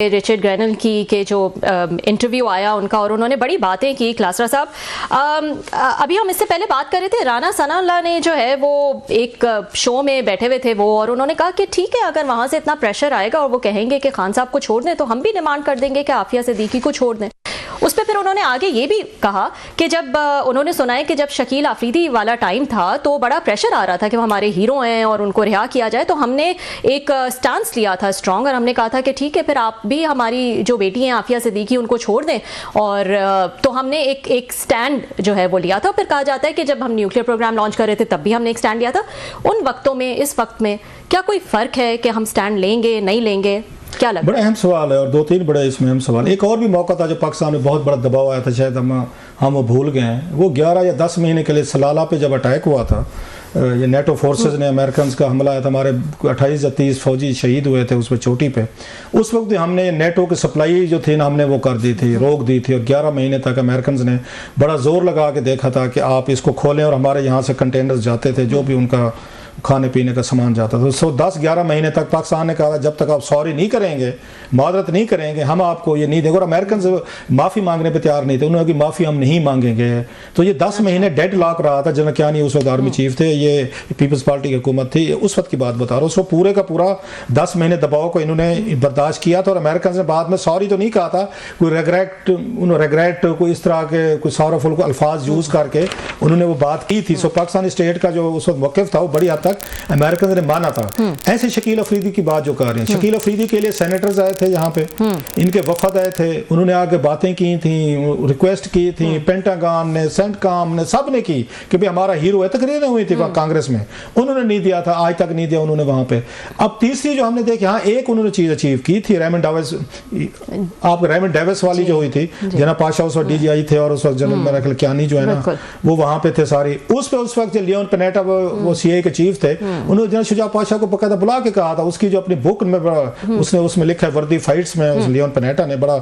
Richard granal की के जो इंटरव्यू आया उनका, और उन्होंने बड़ी बातें की। क्लासरा साहब, अभी हम इससे पहले बात कर रहे थे, राना सनाउल्लाह ने जो है वो एक शो में बैठे हुए थे वो, और उन्होंने कहा कि ठीक है, अगर वहाँ से इतना प्रेशर आएगा और वो कहेंगे कि खान साहब को छोड़ दें तो हम भी डिमांड कर देंगे कि आफिया सिद्दीकी को छोड़ दें। उस पर फिर उन्होंने आगे ये भी कहा कि जब उन्होंने सुना है कि जब शकील आफरीदी वाला टाइम था तो बड़ा प्रेशर आ रहा था कि वो हमारे हीरो हैं और उनको रिहा किया जाए, तो हमने एक स्टांस लिया था स्ट्रॉन्ग, और हमने कहा था कि ठीक है, फिर आप भी हमारी जो बेटी हैं आफिया सिद्दीकी उनको छोड़ दें। और तो हमने एक स्टैंड जो है वो लिया था। फिर कहा जाता है कि जब हम न्यूक्लियर प्रोग्राम लॉन्च कर रहे थे तब भी हमने एक स्टैंड लिया था। उन वक्तों में इस वक्त में क्या कोई फ़र्क है कि हम स्टैंड लेंगे नहीं लेंगे? क्या लगता है? बड़ा अहम सवाल है, और दो तीन बड़े इसमें अहम सवाल। एक और भी मौका था जो पाकिस्तान में बहुत बड़ा दबाव आया था, शायद हम वो भूल गए हैं। वो 11 या 10 महीने के लिए सलाला पे जब अटैक हुआ था, ये नेटो फोर्सेस ने, अमेरिकन का हमला आया था, हमारे 28 या 30 फौजी शहीद हुए थे उस पर चोटी पे। उस वक्त हमने नेटो की सप्लाई जो थी ना, हमने वो कर दी थी, रोक दी थी, और 11 महीने तक अमेरिकन ने बड़ा जोर लगा के देखा था कि आप इसको खोलें, और हमारे यहाँ से कंटेनर्स जाते थे जो भी उनका खाने पीने का सामान जाता था। तो 10-11 महीने तक पाकिस्तान ने कहा जब तक आप सॉरी नहीं करेंगे, मादरत नहीं करेंगे, हम आपको ये नहीं देंगे। और अमेरिकन से माफ़ी मांगने पे तैयार नहीं थे, उन्होंने कहा माफ़ी हम नहीं मांगेंगे। तो ये 10 महीने डेड लॉक रहा था। जनरल कियानी उस वक्त आर्मी चीफ थे, ये पीपल्स पार्टी की हुकूमत थी, उस वक्त की बात बता रहा हूँ। उसको पूरे का पूरा 10 महीने दबाव को इन्होंने बर्दाश्त किया था। और अमेरिकन ने बाद में सॉरी तो नहीं कहा था, कोई रेग्रेट कोई इस तरह के कोई सॉरफुल को अल्फाज यूज़ करके उन्होंने वो बात की थी। सो पाकिस्तानी स्टेट का जो उस वक्त मौक़िफ़ था वो बड़ी हद तक अमेरिकन ने माना था। ऐसे शकील अफरीदी की बात जो कर रहे हैं, शकील अफरीदी के लिए सेनेटर्स आए थे यहाँ पे, इनके वफद आए थे, उन्होंने आके बातें की थी, रिक्वेस्ट की थी, पेंटागन ने, सेंटकॉम ने, सब ने की कि भाई हमारा हीरो है। तकरीरें हुई थी कांग्रेस में, उन्होंने नहीं दिया था, आज तक नहीं दिया उन्होंने वहां पे। अब तीसरी जो हमने देखी, हाँ एक उन्होंने चीज अचीव की थी, रेमंड डेविस वाली जो हुई थी, जना पाशा उस वक्त DGI थे, और उस वक्त जनरल मेरा ख्याल कियानी जो है ना वो वहां पे थे सारी। उस वक्त लियोन पेनेटा वो CIA के चीफ थे, उन्होंने शुजा पाशा को बकायदा बुला के कहा था। उसकी जो अपनी बुक में उसने उसमें लिखा है, वर्दी फाइट्स में, उस लियोन पेनेटा ने बड़ा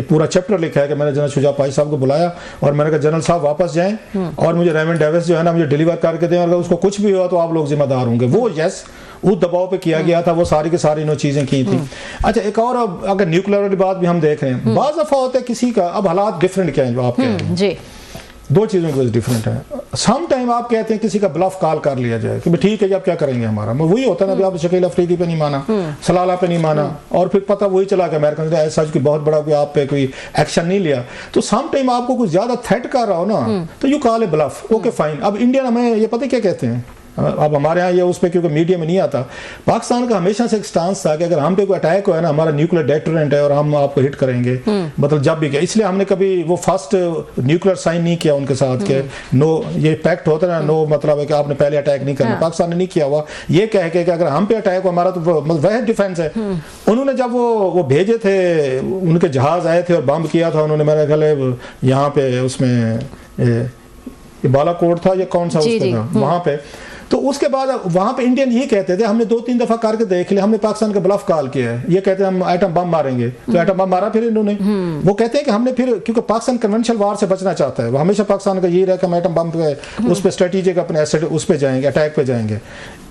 पूरा चैप्टर लिखा है कि मैंने जनरल शुजा पाशा साहब को बुलाया और मैंने कहा जनरल साहब वापस जाएं और मुझे रेमंड डेविस जो है ना मुझे डिलीवर करके दें, अगर उसको कुछ भी हुआ तो आप लोग जिम्मेदार होंगे। वो यस उस दबाव पे किया गया था, वो सारी की सारी इन्होंने चीजें की थी। अच्छा, एक और अगर न्यूक्लियर वाली बात भी हम देख रहे हैं, बाज़ दफा होता है किसी का, अब हालात डिफरेंट क्या है जो आप कह रहे हैं जी, दो चीज़ों की वजह डिफरेंट है। सम टाइम आप कहते हैं किसी का ब्लफ कॉल कर लिया जाए कि ठीक है, जब क्या करेंगे हमारा, वही होता है ना, अभी आप शकील अफरीदी पे नहीं माना, सलाला पे नहीं माना, और फिर पता वही चला कि अमेरिकन ने ऐसा कोई बहुत बड़ा कोई आप पे कोई एक्शन नहीं लिया। तो सम टाइम आपको कुछ ज्यादा थ्रेट कर रहा हो ना, तो you call a bluff, okay fine. अब इंडियन हमें ये पता क्या कहते हैं, अब हमारे यहाँ ये उस पर क्योंकि मीडिया में नहीं आता, पाकिस्तान का हमेशा से एक स्टांस था कि अगर हम पे कोई अटैक हुआ है ना, हमारा न्यूक्लियर डेटरेंट है और हम आपको हिट करेंगे, मतलब जब भी किया। इसलिए हमने कभी वो फर्स्ट न्यूक्लियर साइन नहीं किया उनके साथ के नो, ये पैक्ट होता है ना, नो मतलब है कि आपने पहले अटैक नहीं करना। पाकिस्तान ने नहीं किया हुआ, ये कह के कि अगर हम पे अटैक हो हमारा तो वह डिफेंस है। उन्होंने जब वो भेजे थे, उनके जहाज आए थे और बम किया था उन्होंने, मेरा ख्याल है यहाँ पे उसमें बालाकोट था या कौन सा उसका था वहां पे, तो उसके बाद वहां पे इंडियन ये कहते थे, हमने 2-3 दफा करके देख लिया, हमने पाकिस्तान का ब्लफ कॉल किया है, ये कहते हैं हम एटम बम मारेंगे, तो एटम बम मारा फिर इन्होंने। वो कहते हैं कि हमने फिर, क्योंकि पाकिस्तान कन्वेंशनल वार से बचना चाहता है, वो हमेशा पाकिस्तान का ये रहा कि हम एटम बम पे उस पर स्ट्रेटेजिक अपने एसेट उस पर जाएंगे, अटैक पे जाएंगे।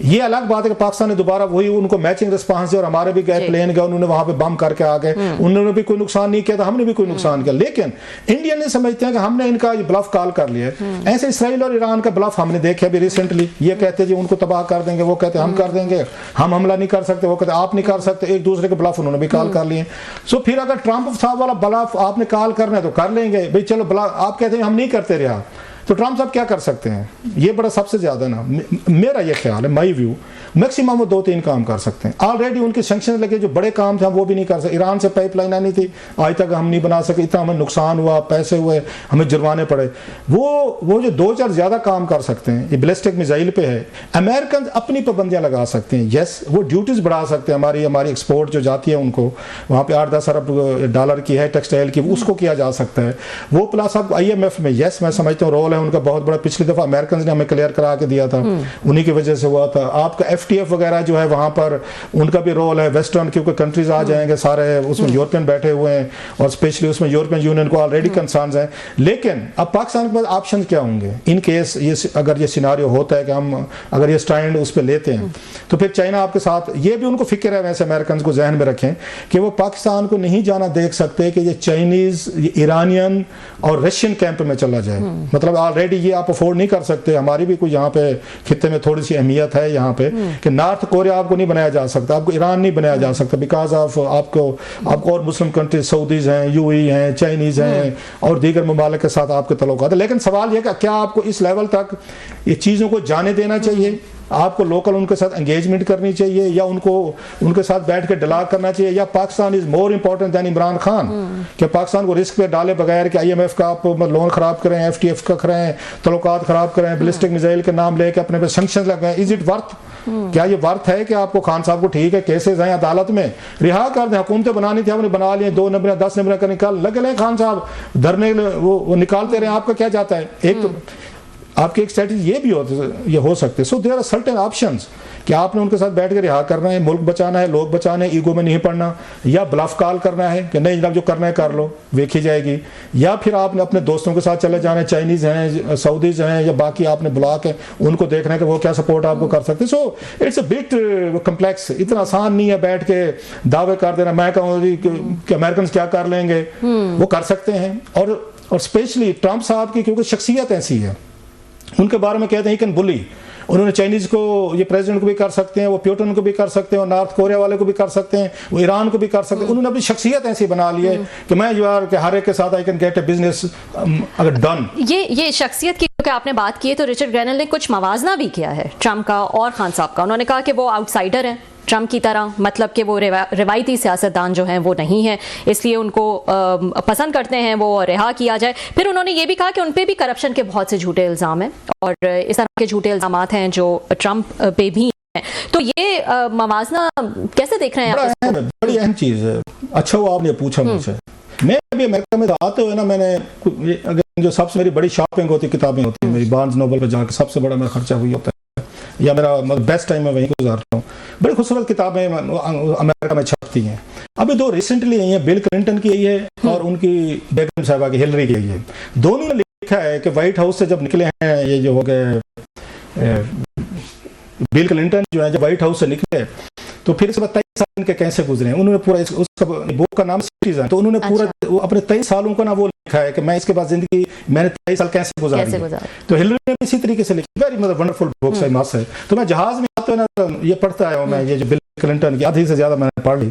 ये अलग बात है कि पाकिस्तान ने दोबारा वही उनको मैचिंग रिस्पांस दिया और हमारे भी गए प्लेन गए, उन्होंने वहां पे बम करके आ गए, उन्होंने भी कोई नुकसान नहीं किया था, हमने भी कोई नुकसान किया। लेकिन इंडियन ने समझते हैं कि हमने इनका ब्लफ कॉल कर लिया। ऐसे इसराइल और ईरान का ब्लफ हमने देखा अभी रिसेंटली, ये कहते जी उनको तबाह कर देंगे, वो कहते हम कर देंगे, हम हमला नहीं कर सकते, वो कहते आप नहीं कर सकते, एक दूसरे के ब्लफ उन्होंने भी कॉल कर लिए। सो फिर अगर ट्रंप साहब वाला ब्लफ आपने कॉल करना है तो कर लेंगे भाई, चलो आप कहते हैं हम नहीं करते रहा, तो ट्रंप साहब क्या कर सकते हैं? ये बड़ा सबसे ज्यादा ना, मेरा ये ख्याल है, माई व्यू, मैक्सिमम वो 2-3 काम कर सकते हैं। ऑलरेडी उनके सैंक्शन लगे, जो बड़े काम थे हम वो भी नहीं कर सकते। ईरान से पाइपलाइन आनी थी, आज तक हम नहीं बना सके, इतना हमें नुकसान हुआ, पैसे हुए, हमें जुर्माने पड़े। वो जो 2-4 ज्यादा काम कर सकते हैं, ये बैलिस्टिक मिसाइल पे है, अमेरिकन अपनी पाबंदियां लगा सकते हैं। यस, वो ड्यूटीज बढ़ा सकते हैं, हमारी एक्सपोर्ट जो जाती है उनको, वहाँ पे 8-10 अरब डॉलर की है टेक्सटाइल की, उसको किया जा सकता है। वो प्लस अब IMF में, यस मैं समझता हूँ रोल है उनका बहुत बड़ा, पिछली दफा अमेरिकन ने हमें क्लियर करा के दिया था, उन्हीं की वजह से हुआ था। आपका FTF वगैरह जो है वहां पर उनका भी रोल है, वेस्टर्न क्योंकि कंट्रीज आ जाएंगे सारे, उसमें यूरोपियन बैठे हुए हैं और स्पेशली उसमें यूरोपियन यूनियन को ऑलरेडी कंसर्न्स हैं। लेकिन अब पाकिस्तान के पास ऑप्शन क्या होंगे इन केस ये अगर ये सिनारियो होता है कि हम अगर ये स्टैंड उस पर लेते हैं, तो फिर चाइना आपके साथ, ये भी उनको फिक्र है वैसे अमेरिकन को जहन में रखें कि वो पाकिस्तान को नहीं जाना देख सकते कि ये चाइनीज, ईरानियन और रशियन कैंप में चला जाए। मतलब ऑलरेडी ये आप अफोर्ड नहीं कर सकते। हमारी भी कुछ यहाँ पे खित्ते में थोड़ी सी अहमियत है यहाँ पे कि नॉर्थ कोरिया आपको नहीं बनाया जा सकता, आपको ईरान नहीं बनाया जा सकता बिकॉज ऑफ आपको और मुस्लिम कंट्रीज, सऊदीज हैं, UAE हैं, चाइनीज हैं और दीगर ममालिक के साथ आपके तल्लुकात है। लेकिन सवाल यह कि क्या आपको इस लेवल तक ये चीज़ों को जाने देना चाहिए? आपको लोकल उनके साथ एंगेजमेंट करनी चाहिए या उनको उनके साथ बैठ के डिलाग करना चाहिए, या Pakistan is more important than Imran Khan? कि पाकिस्तान को रिस्क पे डाले बगैर कि IMF का आप लोन खराब करें, FTF का करें, तल्लुकात खराब करें, बैलिस्टिक मिसाइल के नाम लेके अपने पे सैंक्शन लगाएं, इज इट वर्थ? क्या ये वर्थ है कि आपको खान साहब को ठीक है केसेस हैं अदालत में, रिहा कर दें, हुकूमतें बनानी थी हमने बना लिए, 2 नंबर 10 नंबर का निकाल लगे लें खान साहब धरने वो निकालते रहे, आपका क्या जाता है? एक तो आपकी एक स्ट्रेटजी ये भी हो सकती है। So there are certain options कि आपने उनके साथ बैठ के रिहा करना है, मुल्क बचाना है, लोग बचाने, ईगो में नहीं पड़ना, या ब्लफ कॉल करना है कि नहीं जनाब जो करना है कर लो, देखी जाएगी, या फिर आपने अपने दोस्तों के साथ चले जाना है, चाइनीज हैं, सऊदीज हैं या बाकी आपने बुला के उनको देखना है कि वो क्या सपोर्ट आपको कर सकते हैं। So it's a bit complex, इतना आसान नहीं है बैठ के दावे कर देना। मैं कहूँ कि अमेरिकन क्या कर लेंगे, वो कर सकते हैं। और स्पेशली ट्रंप साहब की क्योंकि शख्सियत ऐसी है, उनके बारे में कहते हैं कैन बुली, उन्होंने चाइनीज को, ये प्रेसिडेंट को भी कर सकते हैं, वो प्यूटन को भी कर सकते हैं, और नॉर्थ कोरिया वाले को भी कर सकते हैं, वो ईरान को भी कर सकते हैं। उन्होंने अपनी शख्सियत ऐसी बना ली है कि मैं जो यार के हर एक के साथ I can get a business अगर डन। ये शख्सियत की क्योंकि आपने बात की है, तो रिचर्ड ग्रेनल ने कुछ मवाजना भी किया है ट्रंप का और खान साहब का। उन्होंने कहा कि वो आउटसाइडर हैं ट्रंप की तरह, मतलब कि वो रिवायती सियासतदान जो हैं वो नहीं है, इसलिए उनको पसंद करते हैं वो रिहा किया जाए। फिर उन्होंने ये भी कहा कि उन पे भी करप्शन के बहुत से झूठे इल्ज़ाम हैं और इस तरह के झूठे इल्ज़ाम हैं जो ट्रंप पे भी हैं। तो ये मवाजना कैसे देख रहे हैं आप? बड़ी अहम चीज़ है। अच्छा वो आपने पूछा मुझसे, मैं अभी अमेरिका में आते हुए ना, मैंने अगर जो सबसे मेरी बड़ी शॉपिंग होती, किताबें होती है मेरी, बार्न्स नोबल पर जाकर सबसे बड़ा मेरा खर्चा वही होता है, या मेरा बेस्ट टाइम मैं वहीं गुजारता हूँ। बड़ी खूबसूरत किताबें अमेरिका में छपती हैं। अभी 2 रिसेंटली आई हैं, बिल क्लिंटन की आई है और उनकी बेगम साहबा की, हिलरी की आई है। दोनों ने लिखा है कि व्हाइट हाउस से जब निकले हैं ये जो हो गए बिल क्लिंटन जो है, जब व्हाइट हाउस से निकले तो फिर इस 23 साल इनके कैसे गुजरे हैं। उन्होंने पूरा उसका बुक का नाम सिटीजन, तो उन्होंने पूरा अपने 23 सालों का ना वो लिखा है कि मैं इसके बाद जिंदगी मैंने 23 साल कैसे गुजारी है। तो हिलरी ने इसी तरीके से लिखी, वेरी मतलब वंडरफुल बुक है, मस्त है। तो मैं जहाज में आते हुए ना ये पढ़ता आया हूँ मैं, ये जो बिल क्लिंटन की आधी से ज्यादा मैंने पढ़ ली,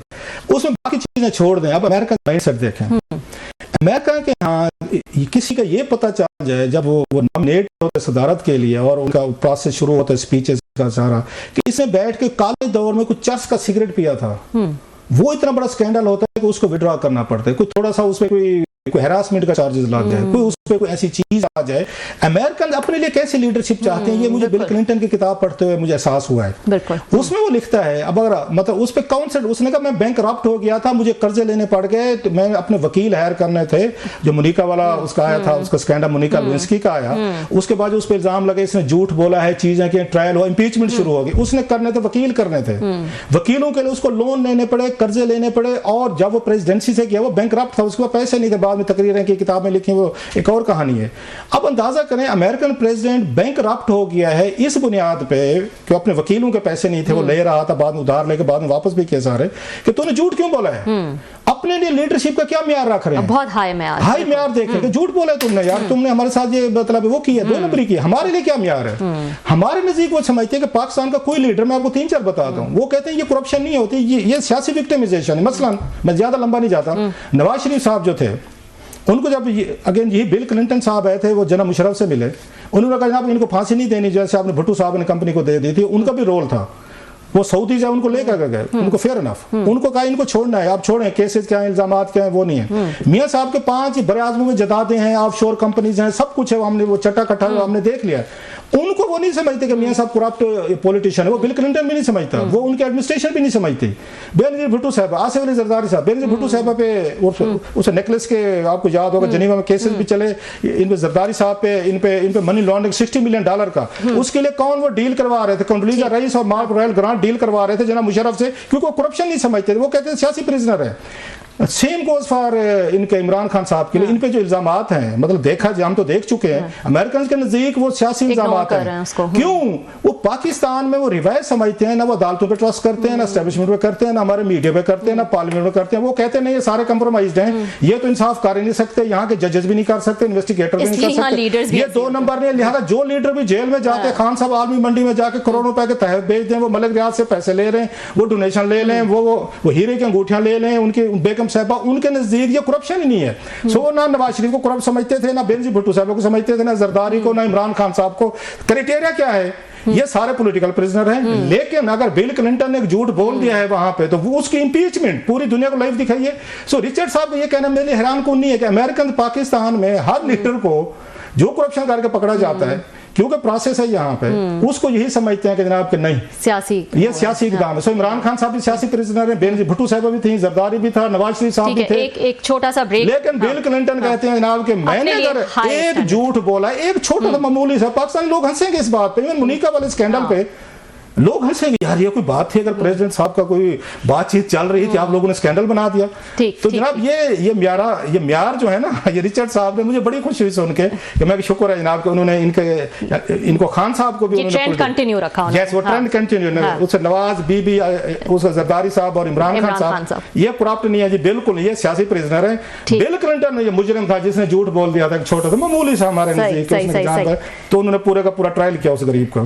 उसमें बाकी चीजें छोड़ दें। अब अमेरिका का माइंडसेट देखें, अमेरिका के यहाँ किसी का ये पता चल जाए जब वो नॉमिनेट होते सदारत के लिए और उनका प्रोसेस शुरू होता है स्पीचेस का सारा, कि इसने बैठ के कॉलेज दौर में कुछ चर्च का सिगरेट पिया था, वो इतना बड़ा स्कैंडल होता है कि उसको विड्रॉ करना पड़ता है। कोई थोड़ा सा उसमें कोई हैरासमेंट का चार्जेस लग जाए, कोई उस पे कोई ऐसी चीज आ जाए। अमेरिकन अपने लिए कैसी लीडरशिप चाहते हैं, ये मुझे बिल क्लिंटन की किताब पढ़ते हुए मुझे एहसास हुआ है। उसमें वो लिखता है, अब अगर मतलब उस पे काउंसिल, उसने कहा मैं बैंक करप्ट हो गया था, मुझे कर्जे लेने पड़ गए, तो मैं अपने वकील हायर करने थे, जो मोनिका वाला उसका आया था, उसका स्कैंडल मोनिका लेविंस्की का आया, उसके बाद उस पर इल्जाम लगे इसने झूठ बोला है, चीजें की ट्रायल हो, इंपीचमेंट शुरू हो गई, उसने करने थे, वकील करने थे, वकीलों के लिए उसको लोन लेने पड़े, कर्जे लेने पड़े, और जब वो प्रेसिडेंसी से गया वो बैंक करप्ट था, उसके पास पैसे नहीं थे, बाद में तकरीरें की किताब में लिखी, वो एक और कहानी है। अब अंदाजा करें अमेरिकन प्रेसिडेंट बैंक करप्ट हो गया है इस बुनियाद पे कि अपने वकीलों के पैसे नहीं थे, वो ले रहा था, बाद में उधार लेके बाद में वापस भी किए सारे, कि तूने झूठ क्यों बोला है? अपने लिए लीडरशिप का क्या म्यार रख रहे हैं? बहुत हाई म्यार देखें कि झूठ बोला तुमने, यार तुमने हमारे साथ ये मतलब वो किया, 2 नंबरी की। हमारे लिए क्या म्यार है? हमारे नजदीक वो समझते हैं कि पाकिस्तान का कोई लीडर, मैं आपको 3-4 बताता हूँ, वो कहते हैं ये करप्शन नहीं होती, ये सियासी विक्टिमाइजेशन है। मसलन मैं ज्यादा लंबा नहीं जाता, नवाज शरीफ साहब जो थे, उनको जब अगेन यही बिल क्लिंटन साहब आए थे, वो जनाब मुशर्रफ से मिले, उन्होंने कहा जनाब इनको फांसी नहीं देनी, जैसे आपने भुट्टो साहब ने कंपनी को दे दी थी, उनका भी रोल था। वो सऊदी जब उनको लेकर गए, उनको फेयर इनफ, उनको कहा इनको छोड़ना है, आप छोड़ें, केसेस क्या है, इल्जामात क्या है, वो नहीं है। मियां साहब के 5 बड़े आजमों में जदादे हैं, ऑफशोर कंपनीज हैं, सब कुछ है, हमने वो चट्टा कट्टा हमने देख लिया। उनको वो नहीं समझते कि मियां साहब करप्ट पॉलिटिशियन है, वो बिल क्लिंटन भी नहीं समझता, वो उनके एडमिनिस्ट्रेशन भी नहीं समझती। बेनजीर भुट्टो साहब, आसिफ अली जरदारी साहब, बेनजीर भुट्टो साहब पे उस नेकलेस के आपको याद होगा जनीवा में केसेस भी चले, इन पे जरदारी साहब पे इन पे मनी लॉन्ड्रिंग $60 मिलियन का, उसके लिए कौन वो डील करवा रहे थे, कंडोलीजा राइस और मार्क रॉयल ग्रांट डील करवा रहे थे जनाब मुशर्रफ से, क्योंकि वो करप्शन नहीं समझते थे, वो कहते थे सियासी प्रिजनर है। सेम गोज फॉर इनके इमरान खान साहब के लिए, इन पे जो इल्जामात हैं, मतलब देखा जाए, हम तो देख चुके हैं, अमेरिकन के नजदीक वो सियासी इल्जामात हैं। क्यों? वो पाकिस्तान में वो रिवायत समझते हैं ना, वो अदालतों पे ट्रस्ट करते हैं ना, एस्टेब्लिशमेंट पे करते हैं ना, हमारे मीडिया पे करते हैं ना, पार्लियामेंट में करते हैं। वो कहते हैं नहीं, ये सारे कंप्रोमाइज्ड हैं, ये तो इंसाफ कर ही नहीं सकते, यहाँ के जजेस भी नहीं कर सकते, इन्वेस्टिगेटर भी नहीं कर सकते, ये 2 नंबर नहीं। लिहाजा जो लीडर भी जेल में जाते हैं, खान साहब आर्मी मंडी में जाके करोड़ों रुपए के तहत बेच दें, वो मलिक रियाज से पैसे ले रहे हैं, वो डोनेशन ले लें, वो हीरे की अंगूठियां ले लें, उनके बेगम साहबा, उनके ये करप्शन ही नहीं है। सो ना नवाज शरीफ को करप्ट समझते थे, ना बेनजीर भुट्टो साहब को समझते थे, ना जरदारी को, ना इमरान खान साहब को। क्राइटेरिया क्या है? ये सारे पॉलिटिकल प्रिजनर हैं। लेकिन अगर बिल क्लिंटन ने एक झूठ बोल दिया है वहां पे, तो वो उसकी इंपीचमेंट पूरी दुनिया को लाइव दिखाइए। सो रिचर्ड साहब को ये कहना मेरे लिए हैरान कौन नहीं है कि अमेरिकन पाकिस्तान में हर लीडर को जो करप्शन करके पकड़ा जाता है, क्योंकि प्रोसेस है यहाँ पे, उसको यही समझते हैं कि जनाब कि नहीं ये सियासी इकदाम है। सो इमरान खान साहब भी सियासी प्रिजनर हैं, बेनजीर भुट्टो साहब भी थी, जरदारी भी था, नवाज शरीफ साहब भी थे। एक छोटा सा ब्रेक। लेकिन बिल क्लिंटन कहते हैं जनाब कि मैंने अगर एक झूठ बोला, एक छोटा सा मामूली सा, पाकिस्तान लोग हंसेंगे इस बात पे, इवन मुनीका वाले स्कैंडल पे लोग हंसेंगे, यार ये कोई बात थी, अगर प्रेसिडेंट साहब का कोई बातचीत चल रही थी, आप लोगों ने स्कैंडल बना दिया। तो जनाब ये म्यार जो है ना, ये रिचर्ड साहब ने, मुझे बड़ी खुशी हुई सुन के कि मैं शुक्र है जनाब कि उन्होंने इनको खान साहब को भी ट्रेंड कंटिन्यू रखा। यस, वो ट्रेंड कंटिन्यू, उससे नवाज बीबी, उस जरदारी साहब और इमरान खान साहब, ये करप्ट नहीं है जी, बिल्कुल ये सियासी प्रिजनर है। बिल क्लिंटन ये मुजरिम था जिसने झूठ बोल दिया था, छोटा सा मामूली सा हमारे नजदीक, तो उन्होंने पूरे का पूरा ट्रायल किया उस गरीब का।